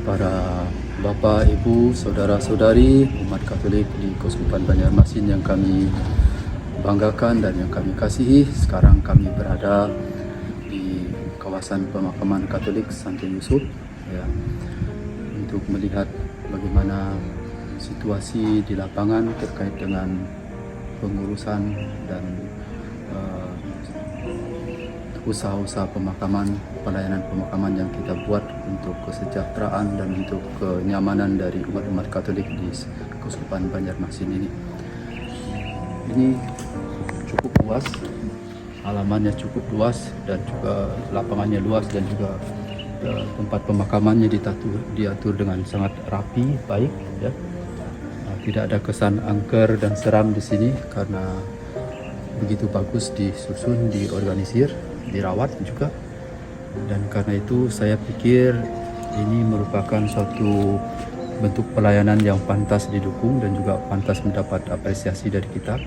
para Bapak, Ibu, Saudara-saudari umat Katolik di Keuskupan Banjarmasin yang kami banggakan dan yang kami kasihi. Sekarang kami berada di kawasan pemakaman Katolik Santo Yusuf ya, untuk melihat bagaimana situasi di lapangan terkait dengan pengurusan dan usaha-usaha pemakaman, pelayanan pemakaman yang kita buat untuk kesejahteraan dan untuk kenyamanan dari umat-umat Katolik di Keuskupan Banjarmasin ini. Ini cukup luas, halamannya cukup luas dan juga lapangannya luas dan juga tempat pemakamannya diatur dengan sangat rapi, baik ya. Tidak ada kesan angker dan seram di sini karena begitu bagus disusun, diorganisir, dirawat juga. Dan karena itu saya pikir ini merupakan suatu bentuk pelayanan yang pantas didukung dan juga pantas mendapat apresiasi dari kita.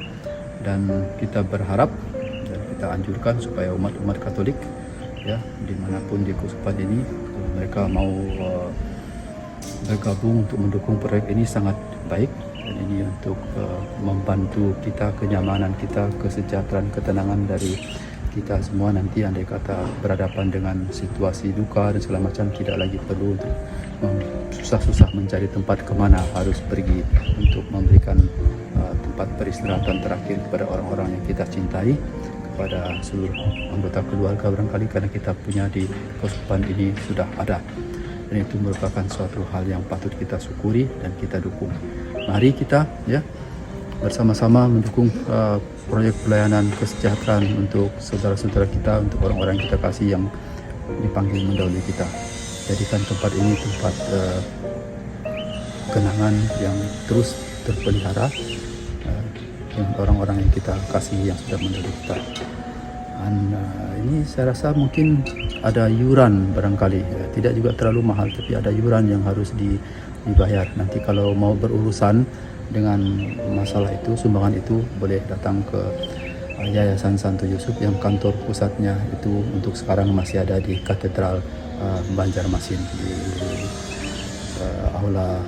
Dan kita berharap dan kita anjurkan supaya umat-umat Katolik ya dimanapun di Keuskupan ini, mereka mau bergabung untuk mendukung proyek ini sangat baik. Dan ini untuk membantu kita, kenyamanan kita, kesejahteraan, ketenangan dari kita semua nanti andai kata berhadapan dengan situasi duka dan segala macam, tidak lagi perlu untuk susah-susah mencari tempat kemana harus pergi untuk memberikan tempat peristirahatan terakhir kepada orang-orang yang kita cintai, kepada seluruh anggota keluarga barangkali, karena kita punya di Keuskupan ini sudah ada. Dan itu merupakan suatu hal yang patut kita syukuri dan kita dukung. Mari kita ya bersama-sama mendukung proyek pelayanan kesejahteraan untuk saudara-saudara kita, untuk orang-orang yang kita kasih yang dipanggil mendahului kita. Jadikan tempat ini tempat kenangan yang terus terpelihara, yang orang-orang yang kita kasih yang sudah mendahului kita. Dan ini saya rasa mungkin ada yuran barangkali ya. Tidak juga terlalu mahal, tapi ada yuran yang harus dibayar. Nanti kalau mau berurusan dengan masalah itu, sumbangan itu, boleh datang ke Yayasan Santo Yusuf yang kantor pusatnya itu untuk sekarang masih ada di Katedral Banjarmasin di Aula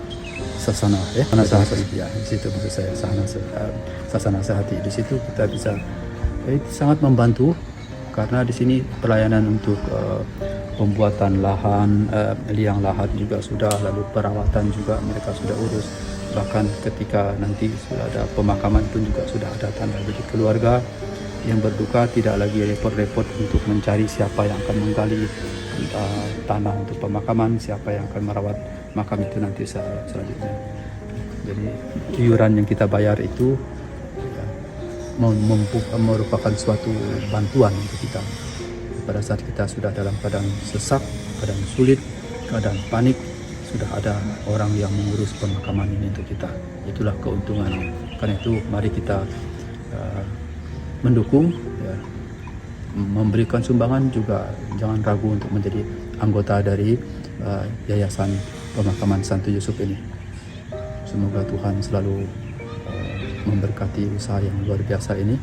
Sasana ya, Sahati ya, di situ maksud saya, Sasana Sahati. Di situ kita bisa sangat membantu karena di sini pelayanan untuk pembuatan lahan, liang lahat juga sudah, lalu perawatan juga mereka sudah urus. Bahkan ketika nanti sudah ada pemakaman pun juga sudah ada tanda. Jadi keluarga yang berduka tidak lagi repot-repot untuk mencari siapa yang akan menggali tanah untuk pemakaman, siapa yang akan merawat makam itu nanti selanjutnya. Jadi iuran yang kita bayar itu ya, merupakan suatu bantuan untuk kita pada saat kita sudah dalam keadaan sesak, keadaan sulit, keadaan panik. Sudah ada orang yang mengurus pemakaman ini untuk kita. Itulah keuntungannya. Karena itu mari kita mendukung ya, memberikan sumbangan juga. Jangan ragu untuk menjadi anggota dari Yayasan Pemakaman Santo Yusuf ini. Semoga Tuhan selalu memberkati usaha yang luar biasa ini,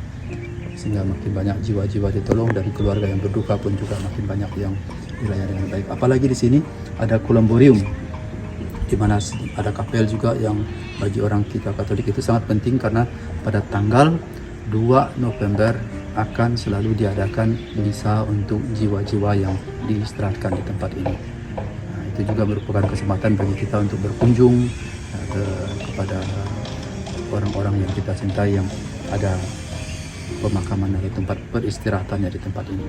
sehingga makin banyak jiwa-jiwa ditolong, dari keluarga yang berduka pun juga makin banyak yang dilayani dengan baik. Apalagi di sini ada kolomborium, di mana ada kapel juga yang bagi orang kita Katolik itu sangat penting, karena pada tanggal 2 November akan selalu diadakan misa untuk jiwa-jiwa yang diistirahatkan di tempat ini. Nah, itu juga merupakan kesempatan bagi kita untuk berkunjung kepada orang-orang yang kita cintai yang ada pemakaman dari tempat peristirahatannya di tempat ini.